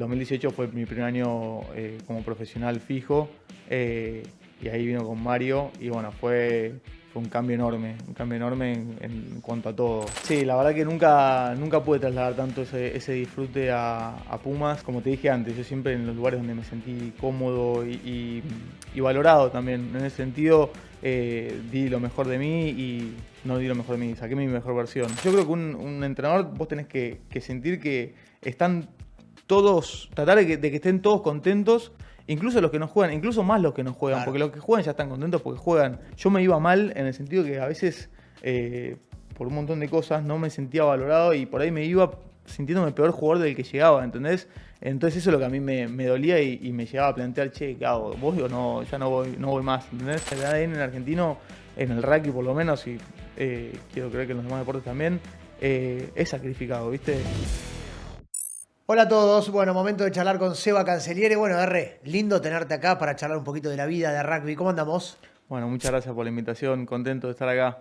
2018 fue mi primer año como profesional fijo, y ahí vino con Mario y bueno, fue un cambio enorme en cuanto a todo. Sí, la verdad que nunca pude trasladar tanto ese disfrute a Pumas. Como te dije antes, yo siempre en los lugares donde me sentí cómodo y valorado también. En ese sentido, di lo mejor de mí y no di lo mejor de mí, saqué mi mejor versión. Yo creo que un entrenador vos tenés que sentir que están todos, tratar de que estén todos contentos. Incluso los que no juegan, incluso más los que no juegan, Claro. porque los que juegan ya están contentos porque juegan. Yo me iba mal en el sentido que a veces, por un montón de cosas, no me sentía valorado y por ahí me iba sintiéndome peor jugador del que llegaba, ¿entendés? Entonces eso es lo que a mí me dolía y me llegaba a plantear, che, ¿qué hago? ¿Voy o no? Ya no voy más, ¿entendés? El ADN en el argentino, en el rugby por lo menos, y quiero creer que en los demás deportes también, es sacrificado, ¿viste? Hola a todos, bueno, momento de charlar con Seba Cancelliere. Bueno, R, lindo tenerte acá para charlar un poquito de la vida, de rugby. ¿Cómo andamos? Bueno, muchas gracias por la invitación, contento de estar acá.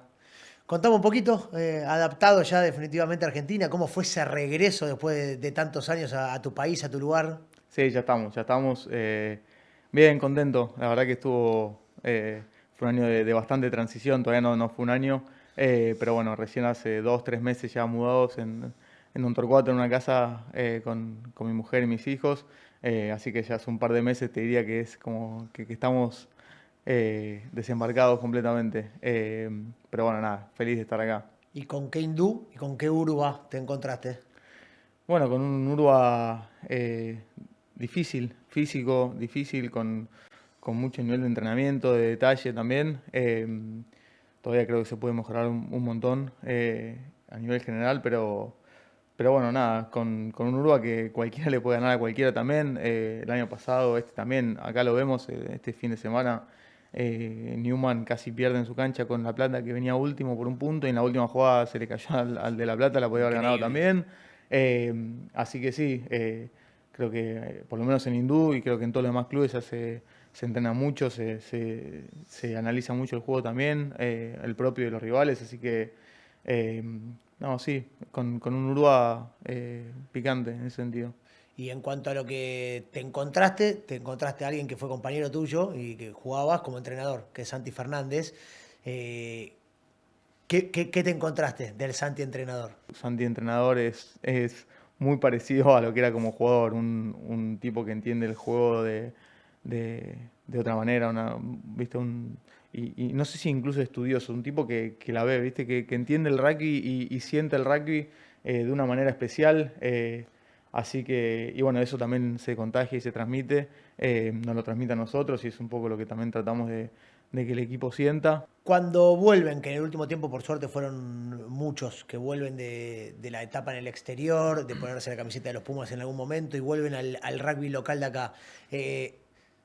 Contame un poquito, adaptado ya definitivamente a Argentina, ¿cómo fue ese regreso después de tantos años a tu país, a tu lugar? Sí, ya estamos bien, contento. La verdad que fue un año de bastante transición, todavía no fue un año, pero bueno, recién hace 2, 3 meses ya mudados en un Torcuato, en una casa con mi mujer y mis hijos, así que ya hace un par de meses te diría que es como que estamos desembarcados completamente. Pero bueno, nada, feliz de estar acá. ¿Y con qué hindú y con qué uruba te encontraste? Bueno, con un Urba difícil, físico, difícil, con mucho nivel de entrenamiento, de detalle también. Todavía creo que se puede mejorar un montón a nivel general, pero bueno, nada, con un Urba que cualquiera le puede ganar a cualquiera también. El año pasado, este también, acá lo vemos, este fin de semana, Newman casi pierde en su cancha con La Plata, que venía último por un punto, y en la última jugada se le cayó al de La Plata, la podía haber ganado Increíble. también. Así que sí, creo que por lo menos en Hindú y creo que en todos los demás clubes ya se entrena mucho, se analiza mucho el juego también, el propio de los rivales, así que eh, no, sí, con un Urúa picante en ese sentido. Y en cuanto a lo que te encontraste a alguien que fue compañero tuyo y que jugabas como entrenador, que es Santi Fernández. Eh, ¿qué te encontraste del Santi entrenador? Santi entrenador es muy parecido a lo que era como jugador, un tipo que entiende el juego de otra manera, ¿viste? Y no sé si incluso estudioso, un tipo que la ve, ¿viste? Que entiende el rugby y siente el rugby de una manera especial. Así que, y bueno, eso también se contagia y se transmite, nos lo transmite a nosotros y es un poco lo que también tratamos de que el equipo sienta. Cuando vuelven, que en el último tiempo por suerte fueron muchos que vuelven de la etapa en el exterior, de ponerse la camiseta de los Pumas en algún momento y vuelven al rugby local de acá,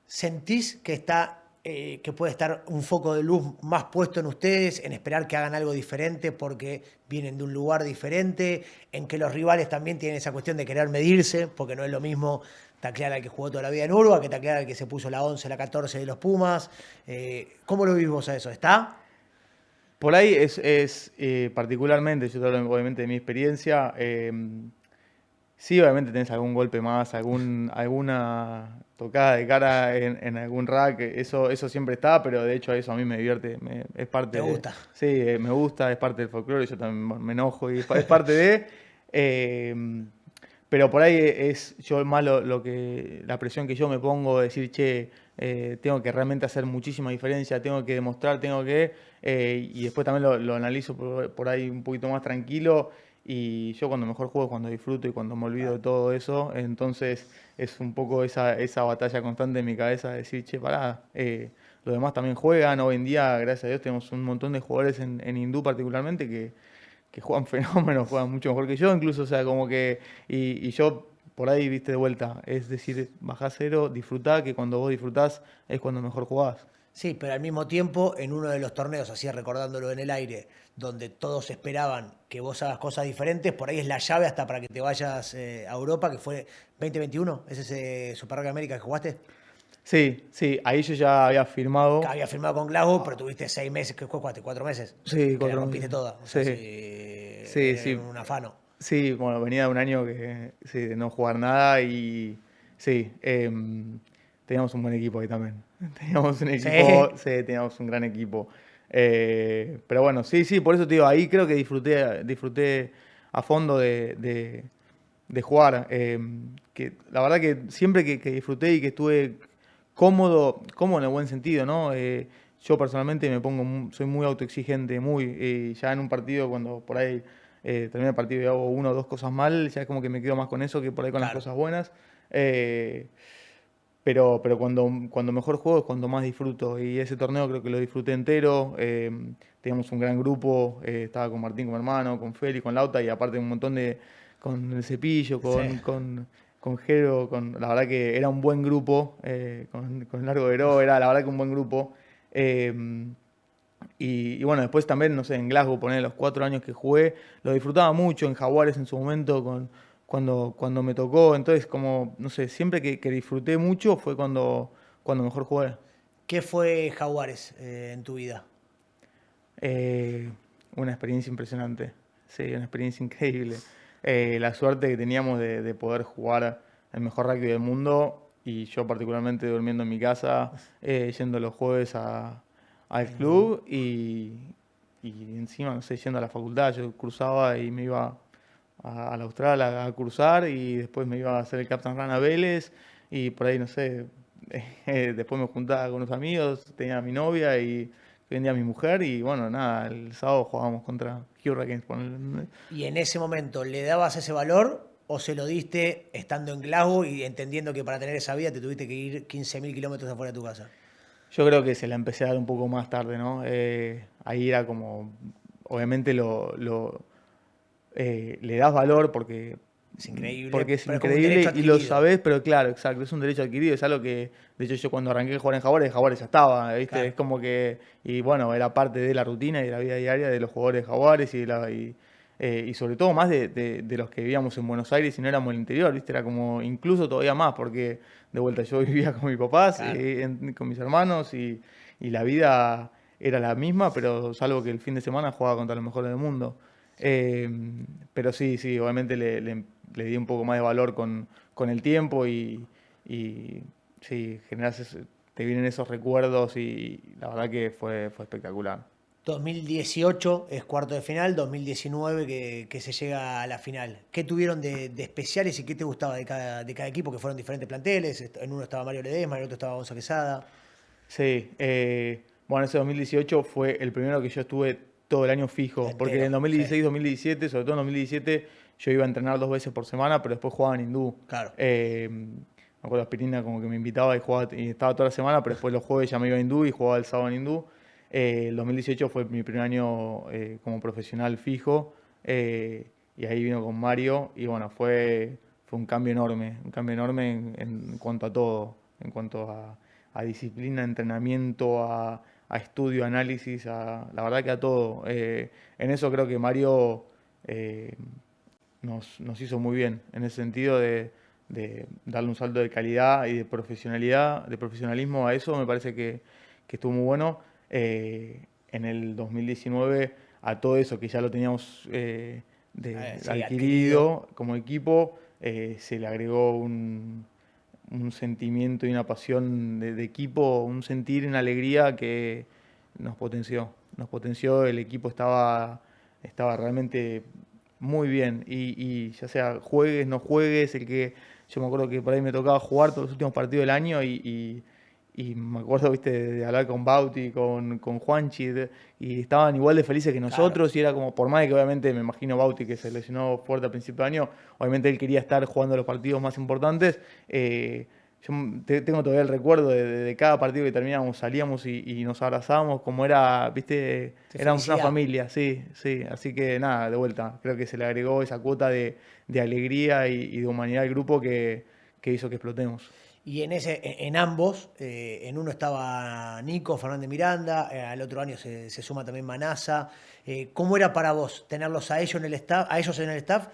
¿sentís que puede estar un foco de luz más puesto en ustedes, en esperar que hagan algo diferente porque vienen de un lugar diferente, en que los rivales también tienen esa cuestión de querer medirse, porque no es lo mismo taclear al que jugó toda la vida en Urba que taclear al que se puso la 11, la 14 de los Pumas? ¿Cómo lo vivís vos a eso? ¿Está? Por ahí particularmente, yo te hablo obviamente de mi experiencia, sí, obviamente tenés algún golpe más, alguna tocada de cara en algún rack, eso siempre está, pero de hecho eso a mí me divierte, es parte ¿Te gusta? sí, me gusta, es parte del folclore, yo también bueno, me enojo y es parte eh, pero por ahí es yo más la presión que yo me pongo, decir, che, tengo que realmente hacer muchísima diferencia, tengo que demostrar, y después también lo analizo por ahí un poquito más tranquilo. Y yo cuando mejor juego es cuando disfruto y cuando me olvido de todo eso. Entonces es un poco esa batalla constante en mi cabeza de decir, che, pará, los demás también juegan. Hoy en día, gracias a Dios, tenemos un montón de jugadores en Hindú particularmente que juegan fenómenos, juegan mucho mejor que yo, incluso, o sea, como que, y yo por ahí, viste, de vuelta, es decir, bajá cero, disfrutá, que cuando vos disfrutás es cuando mejor jugás. Sí, pero al mismo tiempo, en uno de los torneos, así recordándolo en el aire, donde todos esperaban que vos hagas cosas diferentes, por ahí es la llave hasta para que te vayas a Europa, que fue 2021, es ese Super Rugby América que jugaste, Sí, sí, ahí yo ya había que firmado. había firmado con Glasgow, pero tuviste 6 meses, que jugaste 4 meses, Sí, que la 4 rompiste meses. toda, o sea, Sí, sí, sí, era sí. un afano. Sí, bueno, venía de un año que sí, de no jugar nada y sí, teníamos un buen equipo ahí también. Teníamos un equipo, Sí, sí, teníamos un gran equipo. Pero bueno, sí, sí, por eso te digo, ahí creo que disfruté a fondo de jugar. Que la verdad que siempre que disfruté y que estuve cómodo en el buen sentido, ¿no? Yo personalmente soy muy autoexigente, ya en un partido cuando por ahí termina el partido y hago una o dos cosas mal, ya es como que me quedo más con eso que por ahí con las claro. cosas buenas. Eh, pero cuando mejor juego es cuando más disfruto. Y ese torneo creo que lo disfruté entero. Teníamos un gran grupo. Estaba con Martín, con mi hermano, con Feli, con Lauta y aparte un montón de. Con el Cepillo, Sí. con Jero. La verdad que era un buen grupo. Con Largo Veró, era la verdad que un buen grupo. Eh, y bueno, después también, no sé, en Glasgow, poner los 4 años que jugué, lo disfrutaba mucho en Jaguares en su momento, cuando me tocó. Entonces, como, no sé, siempre que disfruté mucho fue cuando mejor jugué. ¿Qué fue Jaguares en tu vida? Eh, una experiencia impresionante, sí, una experiencia increíble. La suerte que teníamos de poder jugar el mejor rugby del mundo y yo particularmente durmiendo en mi casa, yendo los jueves al Hindú. club y encima, no sé, yendo a la facultad, yo cruzaba y me iba al Austral a cruzar y después me iba a hacer el Captain Run a Vélez y por ahí, no sé, después me juntaba con unos amigos, tenía a mi novia y hoy en día mi mujer y bueno, nada, el sábado jugábamos contra Hurricanes. ¿Y en ese momento le dabas ese valor o se lo diste estando en Glasgow y entendiendo que para tener esa vida te tuviste que ir 15.000 kilómetros afuera de tu casa? Yo creo que se la empecé a dar un poco más tarde, ¿no? Ahí era como, obviamente le das valor Es increíble, porque es pero es como un derecho increíble y lo adquirido. sabés, pero claro, exacto, es un derecho adquirido, es algo que, de hecho, yo cuando arranqué a jugar en Jaguares ya estaba, ¿viste? Es Claro. como que, y bueno, era parte de la rutina y de la vida diaria de los jugadores de Jaguares y sobre todo más de los que vivíamos en Buenos Aires y no éramos en el interior, ¿viste? Era como incluso todavía más, porque de vuelta yo vivía con mis papás, Claro. con mis hermanos y la vida era la misma, pero salvo que el fin de semana jugaba contra los mejores del mundo. Eh, pero sí, sí, obviamente le di un poco más de valor con el tiempo y sí, te vienen esos recuerdos y la verdad que fue espectacular. 2018 es cuarto de final, 2019 que se llega a la final. ¿Qué tuvieron de especiales y qué te gustaba de cada equipo? Que fueron diferentes planteles. En uno estaba Mario Ledesma, en el otro estaba Gonza Quesada. Sí, bueno, ese 2018 fue el primero que yo estuve todo el año fijo, porque Entero, en sí, 2016-2017, sobre todo en 2017, yo iba a entrenar 2 veces por semana, pero después jugaba en hindú. claro. Me acuerdo, Aspirina como que me invitaba y estaba toda la semana, pero después los jueves ya me iba a hindú y jugaba el sábado en hindú. El 2018 fue mi primer año como profesional fijo y ahí vino con Mario y bueno, fue un cambio enorme en cuanto a todo, en cuanto a disciplina, entrenamiento, a estudio, análisis, la verdad que a todo. En eso creo que Mario eh, nos hizo muy bien, en ese sentido de darle un salto de calidad y de profesionalidad, de profesionalismo a eso, me parece que estuvo muy bueno. En el 2019, a todo eso que ya lo teníamos Sí, adquirido. adquirido como equipo, se le agregó un sentimiento y una pasión de equipo, un sentir, una alegría que nos potenció. Nos potenció, el equipo estaba realmente muy bien. Y ya sea juegues, no juegues, yo me acuerdo que por ahí me tocaba jugar todos los últimos partidos del año y me acuerdo, viste, de hablar con Bauti, con Juanchi, y estaban igual de felices que Claro. nosotros, y era como, por más de que obviamente me imagino Bauti que se lesionó fuerte al principio de año, obviamente él quería estar jugando los partidos más importantes. Yo tengo todavía el recuerdo de cada partido que terminábamos, salíamos y nos abrazábamos, como era, viste, De éramos una felicidad. familia, sí, sí. Así que nada, de vuelta, creo que se le agregó esa cuota de alegría y de humanidad al grupo que hizo que explotemos. Y en ambos, en uno estaba Nico Fernández Miranda, al otro año se suma también Manasa. ¿Cómo era para vos tenerlos a ellos en el staff,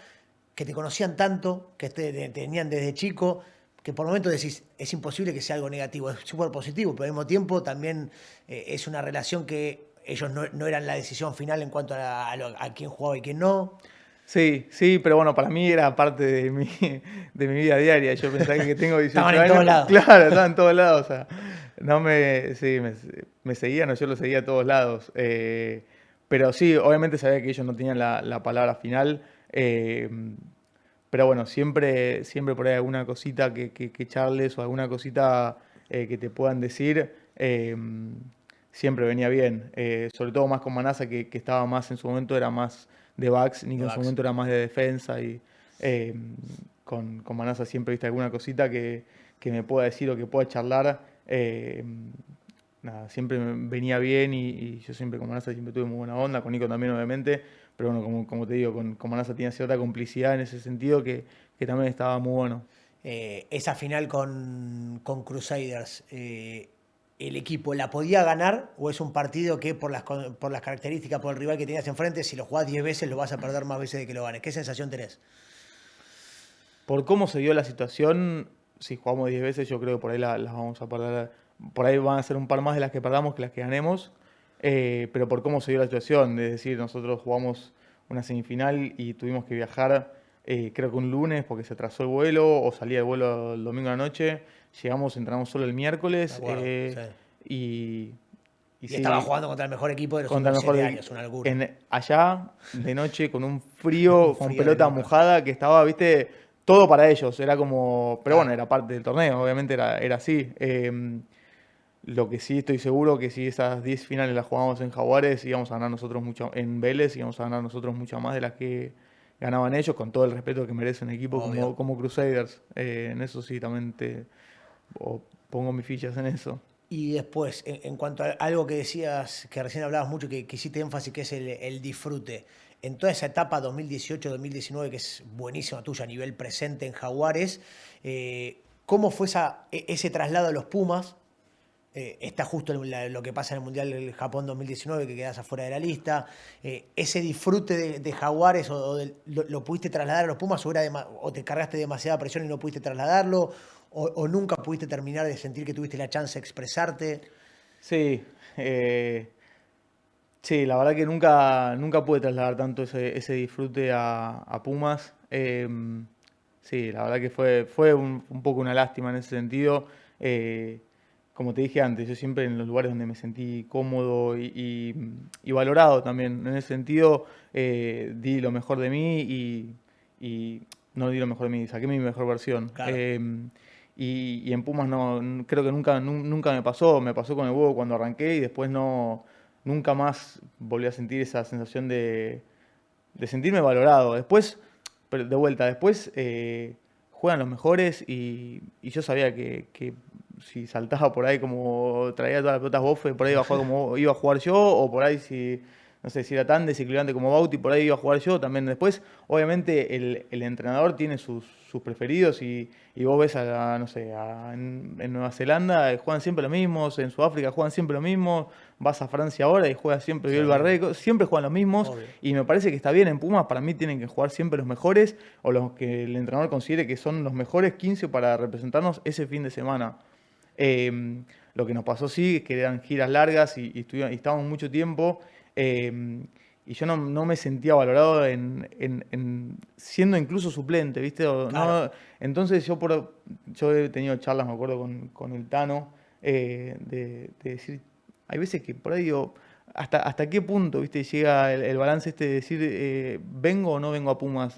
que te conocían tanto, que te tenían desde chico, que por momentos decís, es imposible que sea algo negativo, es súper positivo, pero al mismo tiempo también es una relación que ellos no eran la decisión final en cuanto a quién jugaba y quién no. Sí, sí, pero bueno, para mí era parte de mi vida diaria. Yo pensaba que tengo 18 Estaban en años. todos lados. Claro, estaba en todos lados. O sea, no me, sí, me seguían o yo lo seguía a todos lados. Pero sí, obviamente sabía que ellos no tenían la palabra final. Pero bueno, siempre por ahí alguna cosita que charles o alguna cosita que te puedan decir, siempre venía bien. Sobre todo más con Manasa, que estaba más en su momento, era más de backs, De Nico en su Bax. momento era más de defensa. Y eh, con Manasa siempre viste alguna cosita que me pueda decir o que pueda charlar. Nada, siempre me venía bien y yo siempre con Manasa siempre tuve muy buena onda, con Nico también obviamente, pero bueno, como te digo, con Manasa tenía cierta complicidad en ese sentido que también estaba muy bueno. Esa final con Crusaders, ¿el equipo la podía ganar o es un partido que por las características, por el rival que tenías enfrente, si lo jugás 10 veces lo vas a perder más veces de que lo ganes? ¿Qué sensación tenés? Por cómo se dio la situación, si jugamos 10 veces, yo creo que por ahí las vamos a perder. Por ahí van a ser un par más de las que perdamos que las que ganemos. Pero por cómo se dio la situación, es decir, nosotros jugamos una semifinal y tuvimos que viajar, creo que un lunes porque se atrasó el vuelo o salía el vuelo el domingo a la noche. Llegamos, entramos solo el Me miércoles acuerdo, sí. y, y Y estaba sí, jugando contra el mejor equipo de los contra el últimos mejor 7 años, una locura. allá de noche con un Un frío, con frío de pelota loca. mojada que estaba, viste, todo para ellos. Era como, pero bueno, Claro. era parte del torneo, obviamente era así. Lo que sí estoy seguro que si esas 10 finales las jugábamos en Jaguares, íbamos a ganar nosotros mucho, en Vélez íbamos a ganar nosotros mucho más de las que ganaban ellos, con todo el respeto que merece un equipo Obvio. como Crusaders. En eso sí también pongo mis fichas en eso. Y después, en cuanto a algo que decías, que recién hablabas mucho, que hiciste énfasis, que es el disfrute. En toda esa etapa 2018-2019, que es buenísima tuya a nivel presente en Jaguares, ¿cómo fue ese traslado a los Pumas? Está justo lo que pasa en el Mundial del Japón 2019, que quedas afuera de la lista. ¿Ese disfrute de Jaguares lo pudiste trasladar a los Pumas o te cargaste demasiada presión y no pudiste trasladarlo? O nunca pudiste terminar de sentir que tuviste la chance de expresarte? Sí, sí, la verdad que nunca pude trasladar tanto ese disfrute a Pumas. Sí, la verdad que fue un poco una lástima en ese sentido. Eh, Como te dije antes, yo siempre en los lugares donde me sentí cómodo y valorado también. En ese sentido, di lo mejor de mí y no di lo mejor de mí, saqué mi mejor versión. Claro. Y en Pumas creo que nunca me pasó con el huevo cuando arranqué y después nunca más volví a sentir esa sensación de sentirme valorado. Después, pero de vuelta, después juegan los mejores y yo sabía que si saltaba por ahí como traía todas las pelotas bofe, por ahí iba a jugar como iba a jugar yo, o por ahí si, no sé, si era tan desequilibrante como Bauti, por ahí iba a jugar yo también. Después, obviamente, el entrenador tiene sus preferidos y vos ves no sé, en Nueva Zelanda juegan siempre los mismos, en Sudáfrica juegan siempre los mismos, vas a Francia ahora y juega siempre Sí, Biel lo mismo. Barreto, siempre juegan los mismos Obvio. y me parece que está bien en Pumas, para mí tienen que jugar siempre los mejores o los que el entrenador considere que son los mejores 15 para representarnos ese fin de semana. Eh, lo que nos pasó sí, es que eran giras largas y estábamos mucho tiempo y yo no me sentía valorado siendo incluso suplente, ¿viste? Claro. Entonces yo he tenido charlas, me acuerdo, con el Tano, de decir, hay veces que por ahí digo, hasta qué punto, ¿viste? Llega el balance este de decir, ¿vengo o no vengo a Pumas?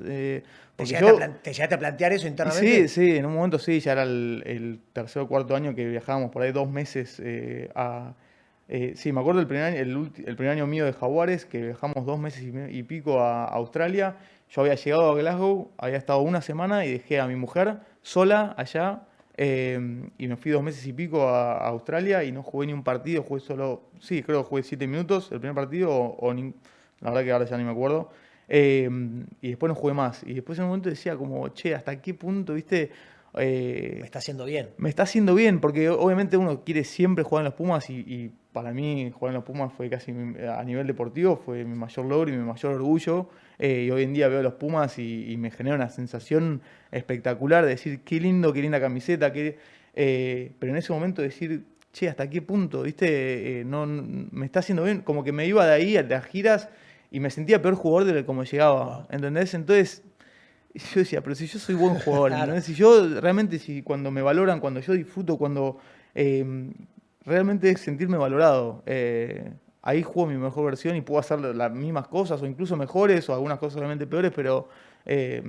Porque yo... ¿Te llegaste a plantear eso Y sí, internamente? sí, en un momento sí, ya era el tercer o cuarto año que viajábamos por ahí 2 meses sí, me acuerdo el primer año, el primer año mío de Jaguares, que viajamos 2 meses y pico a Australia. Yo había llegado a Glasgow, había estado una semana y dejé a mi mujer sola allá y me fui 2 meses y pico a Australia y no jugué ni un partido, jugué solo, sí, creo que jugué 7 minutos el primer partido la verdad que ahora ya ni me acuerdo. Eh, y después no jugué más. Y después en un momento decía como, che, ¿hasta qué punto, viste? Me Eh, está haciendo bien. Me está haciendo bien, porque obviamente uno quiere siempre jugar en los Pumas y para mí jugar en los Pumas fue casi, a nivel deportivo, fue mi mayor logro y mi mayor orgullo. Y hoy en día veo los Pumas y me genera una sensación espectacular de decir, qué lindo, qué linda camiseta, pero en ese momento decir, che, ¿hasta qué punto? ¿Viste? Me está haciendo bien, como que me iba de ahí a las giras y me sentía peor jugador de como llegaba, Wow. ¿entendés? Entonces yo decía, pero si yo soy buen jugador, Claro. ¿entendés? Si yo realmente, si cuando me valoran, cuando yo disfruto, cuando eh, realmente es sentirme valorado, ahí juego mi mejor versión y puedo hacer las mismas cosas o incluso mejores o algunas cosas realmente peores, pero eh,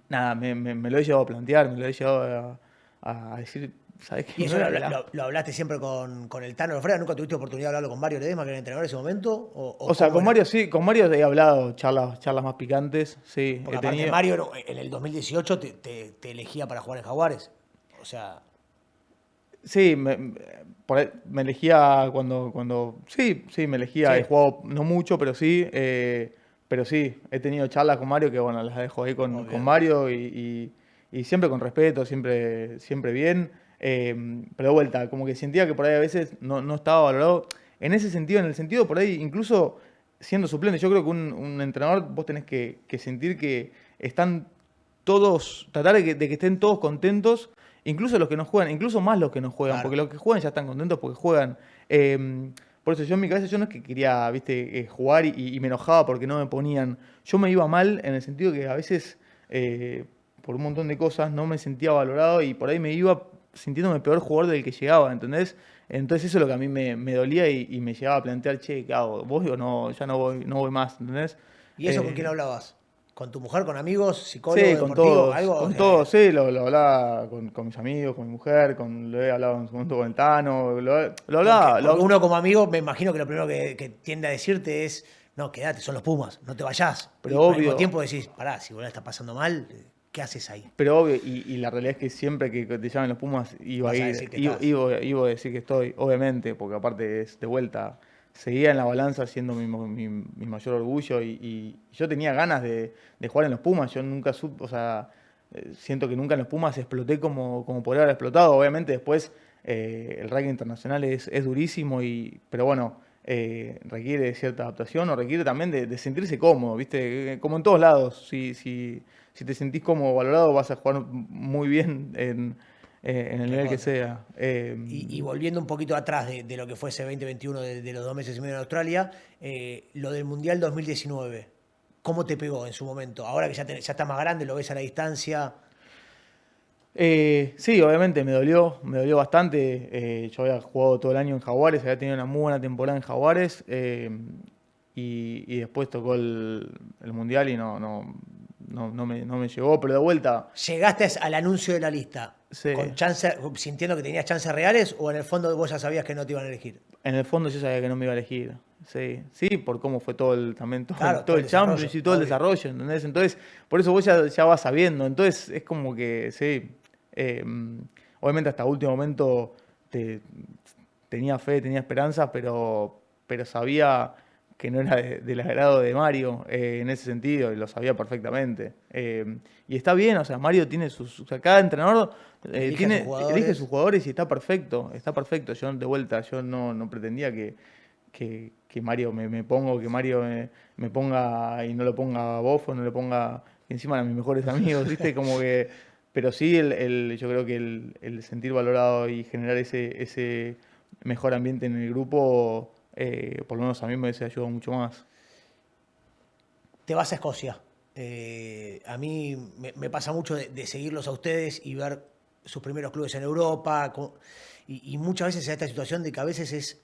nada, me lo he llevado a plantear, me lo he llevado a decir, ¿sabes qué? ¿Y Me eso voy a lo, relajar. lo hablaste siempre con el Tano Lofreda? ¿Nunca tuviste oportunidad de hablarlo con Mario Ledesma, que era el entrenador en ese momento? ¿O O sea, cómo con era? Mario sí, con Mario he hablado charlas más picantes, sí, Porque he aparte tenido. Mario en el 2018 te elegía para jugar en Jaguares. O sea, Sí, por ahí me elegía sí, me elegía, he sí, jugado no mucho, pero sí, he tenido charlas con Mario que bueno, las dejo ahí con obvio. Mario y siempre con respeto, siempre bien, pero de vuelta, como que sentía que por ahí a veces no estaba valorado, en ese sentido, en el sentido por ahí, incluso siendo suplente, yo creo que un entrenador vos tenés que sentir que están todos, tratar de que estén todos contentos, incluso los que no juegan, incluso más los que no juegan, Claro. porque los que juegan ya están contentos porque juegan. Por eso yo en mi cabeza yo no es que quería, viste, jugar y me enojaba porque no me ponían. Yo me iba mal en el sentido que a veces, por un montón de cosas, no me sentía valorado y por ahí me iba sintiéndome peor jugador del que llegaba, ¿entendés? Entonces eso es lo que a mí me dolía y me llegaba a plantear, che, ¿qué hago? ¿Voy o no? Ya no voy más, ¿entendés? ¿Y eso con quién Eh, hablabas? ¿Con tu mujer, con amigos, psicólogo, Sí, deportivo? Algo con que... todos, sí, lo hablaba con mis amigos, con mi mujer, lo he hablado en su momento con el Tano, lo hablaba, Porque uno como amigo, me imagino que lo primero que tiende a decirte es, no, quédate, son los Pumas, no te vayas. pero Y al mismo obvio, tiempo decís, pará, si vos la estás pasando mal, ¿qué haces ahí? y la realidad es que siempre que te llamen los Pumas iba a Vas a ir, decir que estás. iba a decir que estoy, obviamente, porque aparte es de vuelta, seguía en la balanza siendo mi mayor orgullo y yo tenía ganas de jugar en los Pumas, yo nunca supe, o sea, siento que nunca en los Pumas exploté como podría haber explotado, obviamente después el ranking internacional es durísimo, pero bueno, requiere de cierta adaptación o requiere también de sentirse cómodo, ¿viste? Como en todos lados, si te sentís como valorado, vas a jugar muy bien en el nivel que Recontra. sea. Y volviendo un poquito atrás de lo que fue ese 2021, de los 2 meses y medio en Australia, lo del Mundial 2019, ¿cómo te pegó en su momento? Ahora que ya está más grande, lo ves a la distancia. Sí, obviamente me dolió bastante. Yo había jugado todo el año en Jaguares, había tenido una muy buena temporada en Jaguares y después tocó el Mundial y no me llegó, pero de vuelta, ¿Llegaste al anuncio de la lista sí, con chance, sintiendo que tenías chances reales o en el fondo vos ya sabías que no te iban a elegir? en el fondo yo sabía que no me iba a elegir. Sí, sí, por cómo fue también todo el, Claro, todo todo el el desarrollo, Championship y todo el obvio. desarrollo, ¿entendés? Entonces, por eso vos ya vas sabiendo. Entonces, es como que, sí, eh, obviamente hasta último momento te- tenía fe, tenía esperanza, pero sabía que no era del agrado de Mario en ese sentido, y lo sabía perfectamente. Y está bien, o sea, Mario tiene o sea, cada entrenador Elige a sus elige sus jugadores. jugadores y está perfecto, está perfecto. Yo de vuelta, yo no pretendía que Mario me ponga, o que Mario me ponga y no lo ponga a Bofo, no le ponga encima a mis mejores amigos, ¿viste? Como que, pero sí, yo creo que el sentir valorado y generar ese mejor ambiente en el grupo, por lo menos a mí me hubiese ayudado mucho más. Te vas a Escocia. A mí me pasa mucho de seguirlos a ustedes y ver sus primeros clubes en Europa. Y muchas veces se da esta situación de que a veces es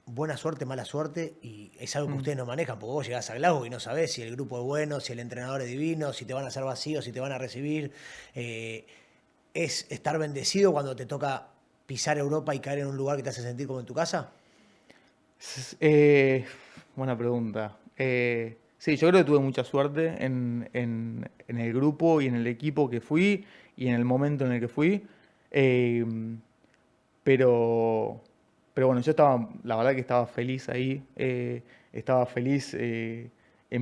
buena suerte, mala suerte, y es algo que Mm. ustedes no manejan, porque vos llegás a Glasgow y no sabés si el grupo es bueno, si el entrenador es divino, si te van a hacer vacíos, si te van a recibir. Eh, es estar bendecido cuando te toca pisar Europa y caer en un lugar que te hace sentir como en tu casa. S- buena pregunta. Sí, yo creo que tuve mucha suerte en el grupo y en el equipo que fui y en el momento en el que fui. Eh, Pero, pero bueno, yo estaba, la verdad que estaba feliz ahí, estaba feliz en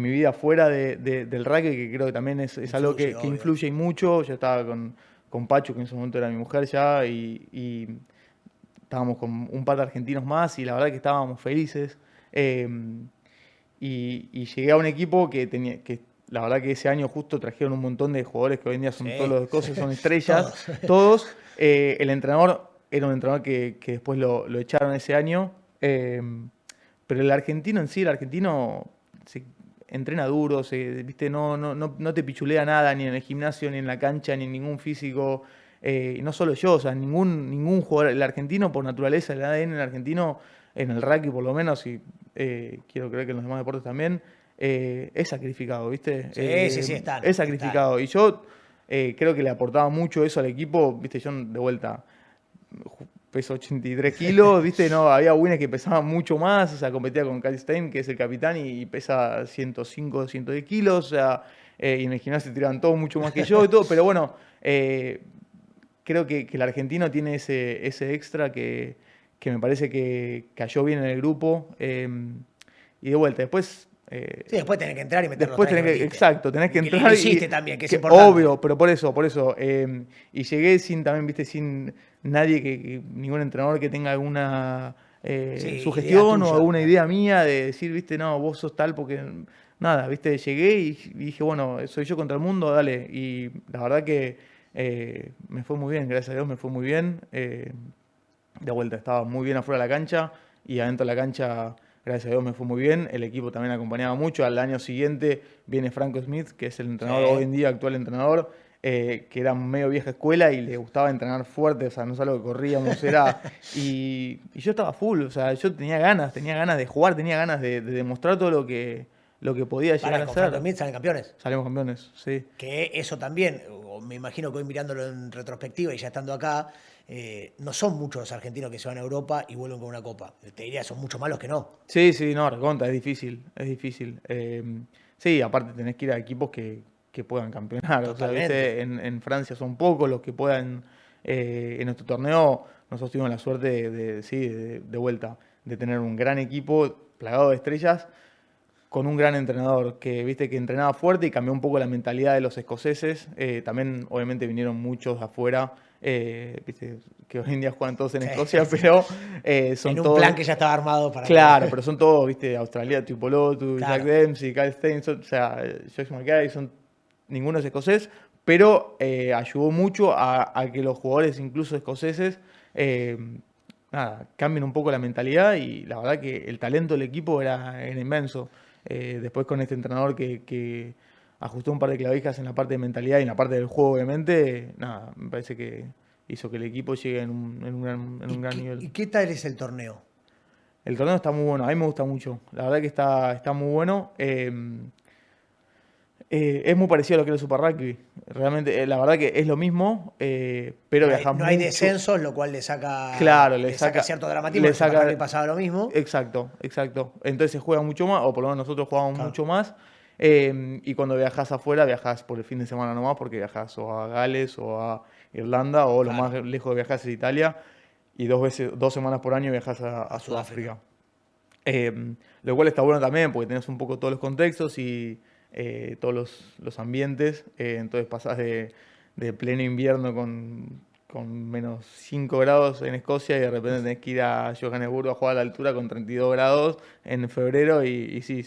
mi vida fuera del rugby, que creo que también es algo Influye, que obvio. influye y mucho. Yo estaba con Pachu, que en ese momento era mi mujer ya, y estábamos con un par de argentinos más, y la verdad que estábamos felices. Eh, y llegué a un equipo que la verdad que ese año justo trajeron un montón de jugadores que hoy en día son todos Sí, los cosas, son estrellas, todos. todos. El entrenador era un entrenador que después lo echaron ese año. Pero el argentino en sí, el argentino entrena duro, ¿viste? No te pichulea nada, ni en el gimnasio, ni en la cancha, ni en ningún físico. Y no solo yo, o sea, ningún jugador, el argentino por naturaleza, el ADN argentino, en el rugby por lo menos, y quiero creer que en los demás deportes también, es sacrificado, ¿viste? Sí, están. Es sacrificado. Y yo creo que le aportaba mucho eso al equipo, ¿viste? Yo de vuelta peso 83 kilos, ¿viste? No, había winners que pesaban mucho más, o sea, competía con Kyle Stein, que es el capitán, y pesa 105, 110 kilos, o sea, y en el gimnasio tiraban todos mucho más que yo y todo, pero bueno, creo que el argentino tiene ese extra que me parece que cayó bien en el grupo, y de vuelta, después... Sí, después tenés que entrar y meter los después tres que tenés que, metiste. exacto, tenés que Y entrar lo hiciste también, que es que, importante. obvio, pero por eso. Y llegué sin también, viste, sin nadie ningún entrenador que tenga alguna Sí, sugestión idea o tuya. alguna idea mía de decir, viste, no, vos sos tal porque nada, viste, llegué y dije, bueno, soy yo contra el mundo, dale. Y la verdad que me fue muy bien, gracias a Dios me fue muy bien. De vuelta, estaba muy bien afuera de la cancha y adentro de la cancha, gracias a Dios, me fue muy bien. El equipo también acompañaba mucho. Al año siguiente viene Franco Smith, que es el entrenador hoy en día, actual entrenador, que era medio vieja escuela y le gustaba entrenar fuerte, o sea, no solo que corríamos, era... Y yo estaba full, o sea, yo tenía ganas de jugar, tenía ganas de demostrar todo lo que podía llegar a Con Franco hacer. Smith salen campeones. Salimos campeones, sí. Que eso también, o me imagino que hoy mirándolo en retrospectiva y ya estando acá, no son muchos los argentinos que se van a Europa y vuelven con una copa. Te diría, son mucho más los que no. Sí, no, recontra, es difícil, es difícil. Sí, aparte tenés que ir a equipos que puedan campeonar. O sea, Totalmente. viste, en Francia son pocos los que puedan, en nuestro torneo, nosotros tuvimos la suerte sí, de vuelta, de tener un gran equipo plagado de estrellas, con un gran entrenador que, viste, que entrenaba fuerte y cambió un poco la mentalidad de los escoceses. También, obviamente, vinieron muchos de afuera, viste, que hoy en día juegan todos en Sí, Escocia, sí. pero son En un todos... plan que ya estaba armado para Claro, que... pero son todos, viste, Australia, Tuipolotu, Jack Claro. Dempsey, Kyle Stein, o sea, Josh Mackay, ninguno es escocés, pero ayudó mucho a que los jugadores, incluso escoceses, eh, nada, cambien un poco la mentalidad y la verdad que el talento del equipo era inmenso. Después con este entrenador que ajustó un par de clavijas en la parte de mentalidad y en la parte del juego, obviamente, nada, me parece que hizo que el equipo llegue en un gran nivel. ¿Y qué tal es el torneo? El torneo está muy bueno, a mí me gusta mucho. La verdad que está muy bueno. Es muy parecido a lo que era el Super Rugby. Realmente, la verdad que es lo mismo, pero viajas No hay mucho. descensos, lo cual Claro, le saca cierto dramatismo. le En el Super saca, Rugby pasaba lo mismo. exacto. Entonces se juega mucho más, o por lo menos nosotros jugamos Claro. mucho más. Y cuando viajas afuera, viajas por el fin de semana nomás, porque viajas o a Gales o a Irlanda, o lo Claro. más lejos que viajas es Italia, y 2 semanas por año viajas a Sudáfrica. Lo cual está bueno también porque tenés un poco todos los contextos y todos los ambientes. Entonces pasás de pleno invierno con menos 5 grados en Escocia y de repente tenés que ir a Johannesburgo a jugar a la altura con 32 grados en febrero y sí,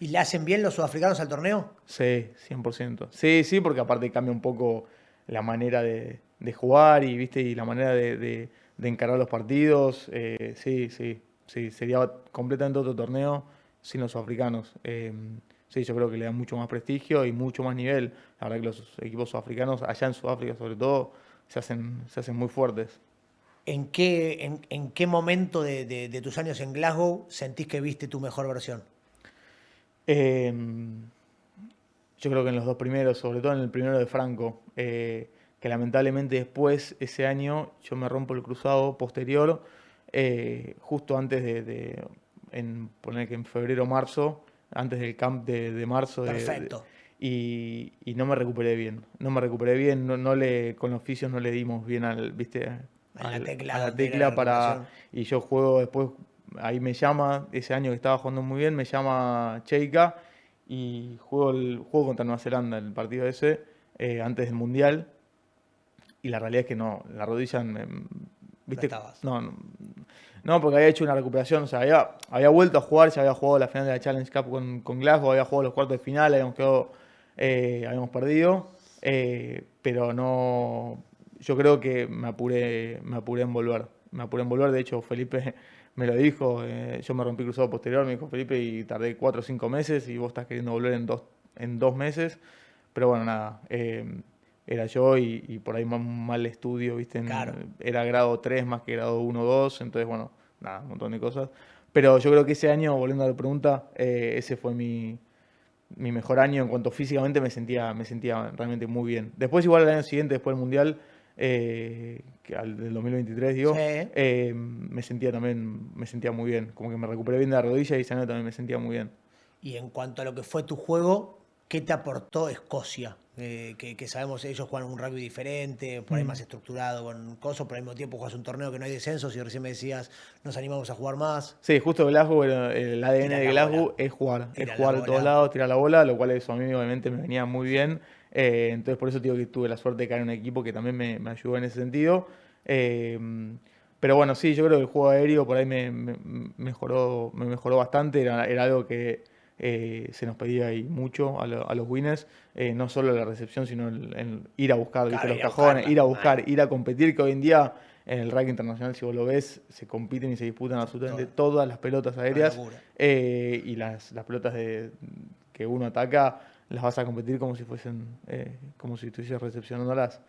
¿Y le hacen bien los sudafricanos al torneo? sí, 100%. Sí, porque aparte cambia un poco la manera de jugar y, ¿viste? Y la manera de encarar los partidos. Sí, sería completamente otro torneo sin los sudafricanos. Sí, yo creo que le da mucho más prestigio y mucho más nivel. La verdad que los equipos sudafricanos, allá en Sudáfrica sobre todo, se hacen muy fuertes. ¿En qué momento de tus años en Glasgow sentís que viste tu mejor versión? Eh, Yo creo que en los dos primeros, sobre todo en el primero de Franco, que lamentablemente después, ese año, yo me rompo el cruzado posterior, justo antes poner que en febrero o marzo, antes del camp de marzo, Perfecto. y no me recuperé bien. No me recuperé bien, con los fisios no le dimos bien ¿viste? En la tecla A la donde era tecla la para... recuperación. Y yo juego después, ahí me llama, ese año que estaba jugando muy bien, me llama Cheika y juego contra Nueva Zelanda, el partido ese, antes del Mundial. Y la realidad es que no, la rodilla, No ¿viste? estabas. No, porque había hecho una recuperación, o sea, había vuelto a jugar, ya había jugado la final de la Challenge Cup con Glasgow, había jugado los cuartos de final, habíamos perdido, pero no, yo creo que me apuré en volver. De hecho, Felipe me lo dijo, yo me rompí cruzado posterior, me dijo Felipe, y tardé 4 o 5 meses y vos estás queriendo volver en 2 meses. Pero bueno, nada, era yo y por ahí mal estudio, ¿viste? Claro. Era grado 3 más que grado 1 o 2, entonces bueno, nada, un montón de cosas. Pero yo creo que ese año, volviendo a la pregunta, ese fue mi mejor año en cuanto físicamente me sentía realmente muy bien. Después igual el año siguiente, después del Mundial, que del 2023 Sí. digo, me sentía muy bien. Como que me recuperé bien de la rodilla y ese año también me sentía muy bien. Y en cuanto a lo que fue tu juego, ¿qué te aportó Escocia? Que sabemos ellos juegan un rugby diferente, por ahí Mm. más estructurado con cosas, pero al mismo tiempo juegas un torneo que no hay descensos y recién me decías, nos animamos a jugar más. Sí, justo Glasgow, bueno, el ADN Tirar de la Glasgow bola, es tirar la jugar de todos bola. lados, tirar la bola, lo cual eso a mí obviamente me venía muy bien. Entonces por eso digo que tuve la suerte de caer en un equipo que también me ayudó en ese sentido. Eh, pero bueno, sí, yo creo que el juego aéreo por ahí me mejoró bastante, era algo que se nos pedía ahí mucho a los winners, no solo la recepción, sino el ir a buscar, ¿viste? Claro, Los ir a cajones, buscarla. ir a Mal. buscar, ir a competir, que hoy en día en el ranking internacional, si vos lo ves, se compiten y se disputan absolutamente Todo. todas las pelotas Una aéreas, locura. y las pelotas que uno ataca las vas a competir como si fuesen, como si estuvieses recepcionándolas.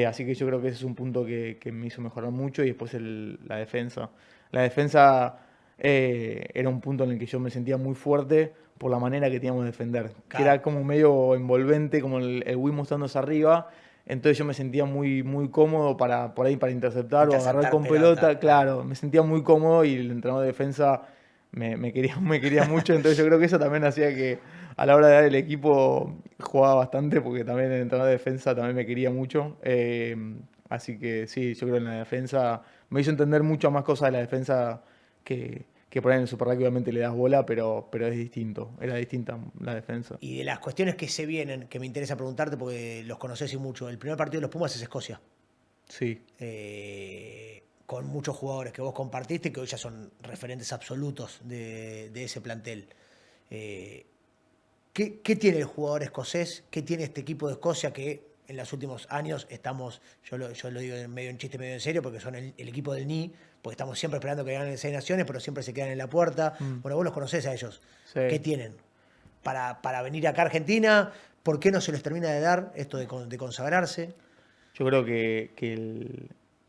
Así que yo creo que ese es un punto que me hizo mejorar mucho y después la defensa. La defensa era un punto en el que yo me sentía muy fuerte por la manera que teníamos de defender, que Claro. era como medio envolvente, como el Wii mostrándose arriba. Entonces yo me sentía muy, muy cómodo por ahí para interceptar o agarrar Interceptar con pelota. pelota. Claro. Claro, me sentía muy cómodo y el entrenador de defensa me quería mucho. Entonces yo creo que eso también hacía que a la hora de dar el equipo jugaba bastante porque también el entrenador de defensa también me quería mucho. Así que sí, yo creo que en la defensa me hizo entender mucho más cosas de la defensa que por ahí en el Super Rugby obviamente le das bola, pero es distinto. Era distinta la defensa. Y de las cuestiones que se vienen, que me interesa preguntarte porque los conoces y mucho, el primer partido de los Pumas es Escocia. Sí. Con muchos jugadores que vos compartiste que hoy ya son referentes absolutos de ese plantel. Eh, ¿qué tiene el jugador escocés? ¿Qué tiene este equipo de Escocia que en los últimos años estamos, yo lo digo medio en chiste, medio en serio, porque son el equipo del Ni, porque estamos siempre esperando que ganen 6 naciones, pero siempre se quedan en la puerta. Mm, Bueno, vos los conocés a ellos. ¿Qué sí. tienen? Para venir acá a Argentina, ¿por qué no se les termina de dar esto de consagrarse? Yo creo que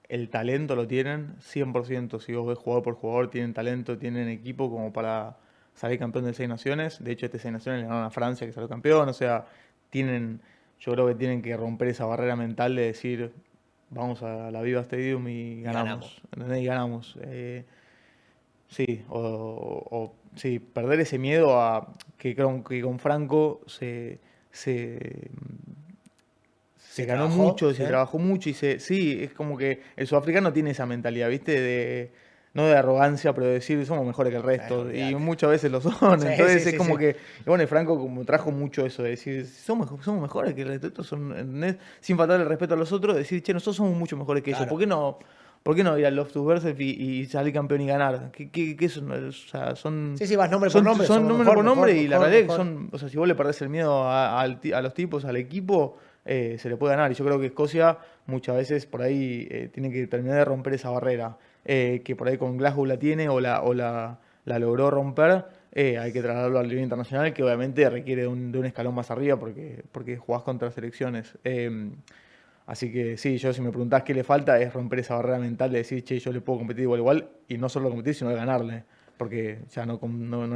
el talento lo tienen 100%. Si vos ves jugador por jugador, tienen talento, tienen equipo como para salir campeón de 6 naciones. De hecho, este 6 naciones le ganaron a Francia, que salió campeón. O sea, yo creo que tienen que romper esa barrera mental de decir, vamos a la Viva Stadium y Y ganamos. ganamos. ¿Entendés? Y ganamos. Sí, sí, perder ese miedo a que con Franco se Se ganó trabajó, mucho, ¿sí? se trabajó mucho sí, es como que el sudafricano tiene esa mentalidad, ¿viste? No de arrogancia, pero de decir somos mejores que el resto. Y Olvídate. muchas veces lo son. Sí, Entonces sí, es sí, como sí. que, y bueno, y Franco como trajo mucho eso de decir somos mejores que el resto. Estos son, ¿entendés? Sin faltar el respeto a los otros, decir, che, nosotros somos mucho mejores que ellos. Claro. ¿Por qué no ir al Love to Verse y salir campeón y ganar? ¿Qué son? O sea, son, Sí, sí, vas nombre por son, nombre, son somos número mejor, por nombre mejor, y la mejor, realidad es que mejor. son, o sea, si vos le perdés el miedo a los tipos, al equipo, se le puede ganar. Y yo creo que Escocia muchas veces por ahí tiene que terminar de romper esa barrera, que por ahí con Glasgow la tiene o la logró romper. Hay que trasladarlo al nivel internacional, que obviamente requiere de un escalón más arriba porque jugás contra selecciones. Así que sí, yo si me preguntás qué le falta es romper esa barrera mental de decir, che, yo le puedo competir igual, y no solo competir, sino de ganarle, porque ya no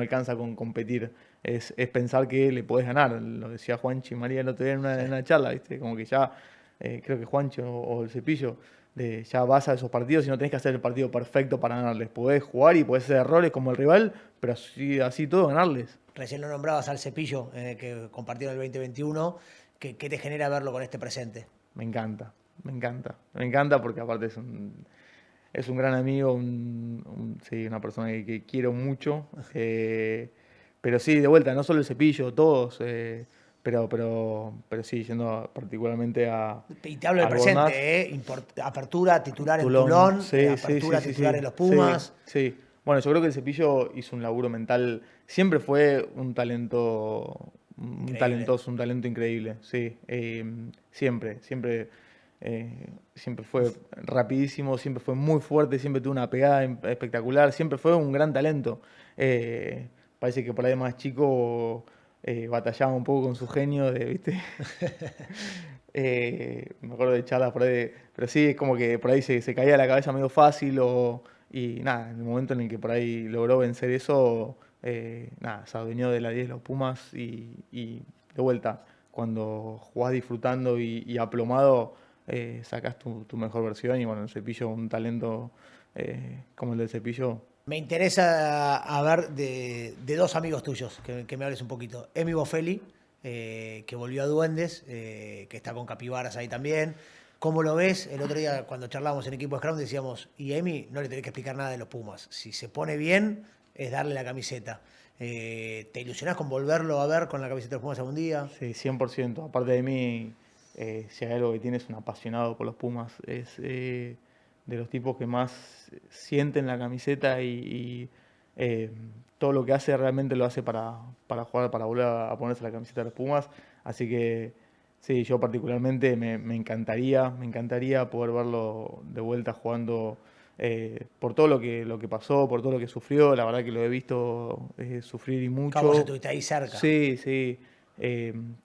alcanza con competir, es pensar que le podés ganar, lo decía Juanchi y María el otro día en una, Sí. en una charla, ¿viste? Como que ya, creo que Juanchi o el Cepillo, ya vas a esos partidos y no tenés que hacer el partido perfecto para ganarles, podés jugar y podés hacer errores como el rival, pero así todo ganarles. Recién lo nombrabas al Cepillo, que compartieron el 2021. ¿Qué te genera verlo con este presente? Me encanta, me encanta. Me encanta porque aparte es un gran amigo, sí, una persona que quiero mucho. Pero sí, de vuelta, no solo el Cepillo, todos. Pero sí, yendo particularmente Y te hablo del al Bornaz, presente, apertura titular en Toulon, Toulon, sí, sí, sí, apertura sí, titular sí, en los sí, Pumas. sí. Bueno, yo creo que el Cepillo hizo un laburo mental. Siempre fue un Increíble. talentoso, un talento increíble, sí. Siempre, siempre. Siempre fue rapidísimo, siempre fue muy fuerte, siempre tuvo una pegada espectacular, siempre fue un gran talento. Parece que por ahí más chico batallaba un poco con su genio, ¿viste? Me acuerdo de charlas por ahí, pero sí, es como que por ahí se caía la cabeza medio fácil y nada, en el momento en el que por ahí logró vencer eso, nada, se adueñó de la 10 de los Pumas y de vuelta, cuando jugás disfrutando y aplomado, sacás tu mejor versión y bueno, el Cepillo, un talento como el del Cepillo. Me interesa a ver de dos amigos tuyos, que me hables un poquito. Emi Bofelli, que volvió a Duendes, que está con Capibaras ahí también. ¿Cómo lo ves? El otro día cuando charlábamos en equipo de Scrum decíamos, y a Emi no le tenés que explicar nada de los Pumas. Si se pone bien, es darle la camiseta. ¿Te ilusionás con volverlo a ver con la camiseta de los Pumas algún día? Sí, 100%. Aparte de mí, si hay algo que tiene es un apasionado por los Pumas. Es de los tipos que más sienten la camiseta y, eh, todo lo que hace realmente lo hace para jugar, para volver a ponerse la camiseta de los Pumas. Así que sí, yo particularmente me encantaría poder verlo de vuelta jugando, por todo lo que pasó, por todo lo que sufrió. La verdad que lo he visto sufrir y Cabo, vos mucho. estuviste ahí cerca. Sí, sí,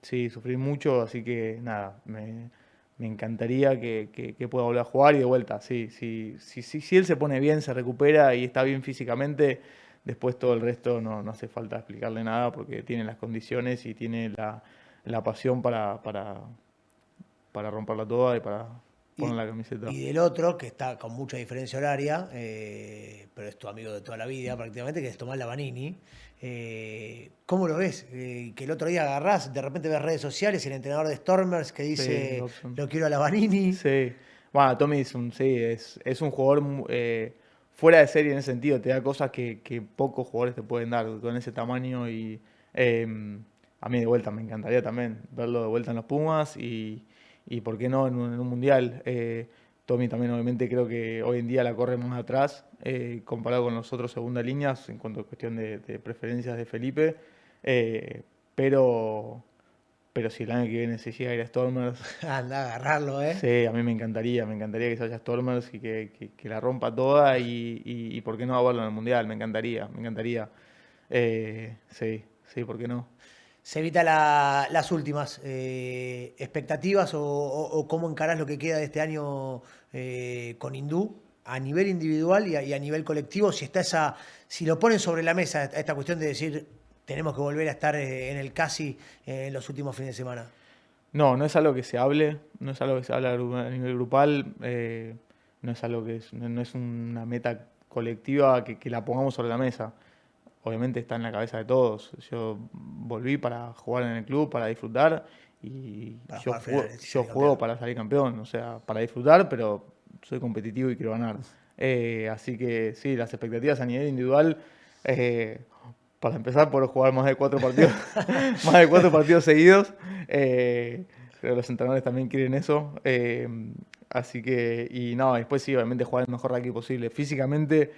sí, sufrí mucho, así que nada, me encantaría que pueda volver a jugar y de vuelta, sí, sí, sí, sí, si él se pone bien, se recupera y está bien físicamente, después todo el resto no hace falta explicarle nada porque tiene las condiciones y tiene la pasión para romperla toda y para poner Y, la camiseta. y del otro, que está con mucha diferencia horaria, pero es tu amigo de toda la vida prácticamente, que es Tomás Lavanini. ¿Cómo lo ves? Que el otro día agarrás, de repente ves redes sociales y el entrenador de Stormers que Sí, dice, Dobson. lo quiero a Lavanini. Sí, bueno, Tommy sí, es un jugador fuera de serie en ese sentido, te da cosas que pocos jugadores te pueden dar con ese tamaño y eh, a mí de vuelta me encantaría también verlo de vuelta en los Pumas y por qué no en un mundial. Tommy también obviamente creo que hoy en día la corre más atrás comparado con los otros segunda líneas en cuanto a cuestión de preferencias de Felipe, eh, pero, pero si el año que viene se llega a ir a Stormers. Anda a agarrarlo, ¿eh? Sí, a mí me encantaría que se vaya Stormers y que la rompa toda y por qué no verlo en el Mundial, me encantaría, me encantaría. Sí, sí, ¿por qué no? Se evita las últimas expectativas o cómo encarás lo que queda de este año con Hindú a nivel individual y a nivel colectivo, si está si lo ponen sobre la mesa esta cuestión de decir tenemos que volver a estar en el casi en los últimos fines de semana. No, no es algo que se hable, no es algo que se habla a nivel grupal, no es algo no es una meta colectiva que la pongamos sobre la mesa. Obviamente está en la cabeza de todos. Yo volví para jugar en el club, para disfrutar y Para jugar finales y yo salir juego campeón. para salir campeón, o sea, para disfrutar, pero soy competitivo y quiero ganar. Así que sí, las expectativas a nivel individual, eh, para empezar, por jugar más de 4 partidos, más de 4 partidos seguidos. Creo que los entrenadores también quieren eso. Así que, y no, después sí, obviamente jugar el mejor rugby posible. Físicamente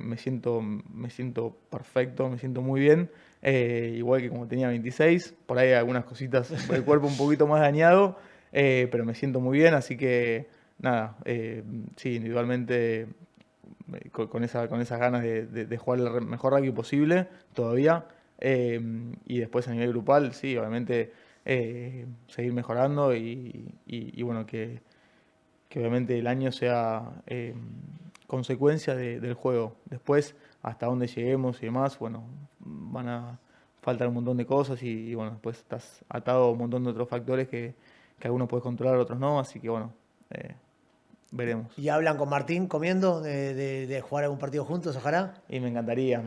me siento perfecto, me siento muy bien. Igual que como tenía 26, por ahí hay algunas cositas, el cuerpo un poquito más dañado, pero me siento muy bien, así que nada, sí, individualmente con esas ganas de jugar el mejor rugby posible todavía. Eh, y después a nivel grupal, sí, obviamente seguir mejorando y bueno, que obviamente el año sea consecuencia del juego. Después, hasta dónde lleguemos y demás, bueno, van a faltar un montón de cosas y bueno, después estás atado a un montón de otros factores que algunos puedes controlar, otros no, así que bueno, eh, veremos. ¿Y hablan con Martín comiendo de jugar algún partido juntos, ojalá? Y me encantaría.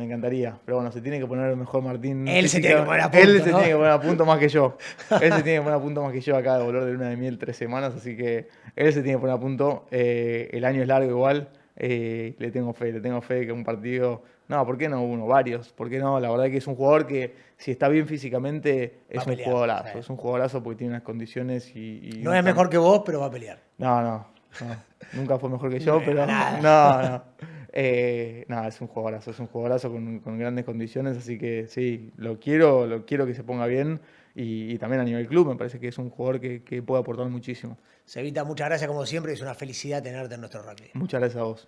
Pero bueno, se tiene que poner el mejor Martín Él se tiene que física. poner a Él punto, se ¿no? tiene que poner a punto más que yo. Él se tiene que poner a punto más que yo acá de volver de luna de miel 3 semanas. Así que él se tiene que poner a punto. El año es largo igual. Le tengo fe que un partido. No, ¿por qué no uno? Varios. ¿Por qué no? La verdad que es un jugador que, si está bien físicamente, Va a es un pelear. jugadorazo. Sí. Es un jugadorazo porque tiene unas condiciones y No es mejor que vos, pero va a pelear. no, no. Nunca fue mejor que No yo, le pero gana no, nada. no. Nada, es un jugadorazo con grandes condiciones, así que sí, lo quiero que se ponga bien y también a nivel club me parece que es un jugador que puede aportar muchísimo. Cevita, muchas gracias como siempre, es una felicidad tenerte en nuestro rugby. Muchas gracias a vos.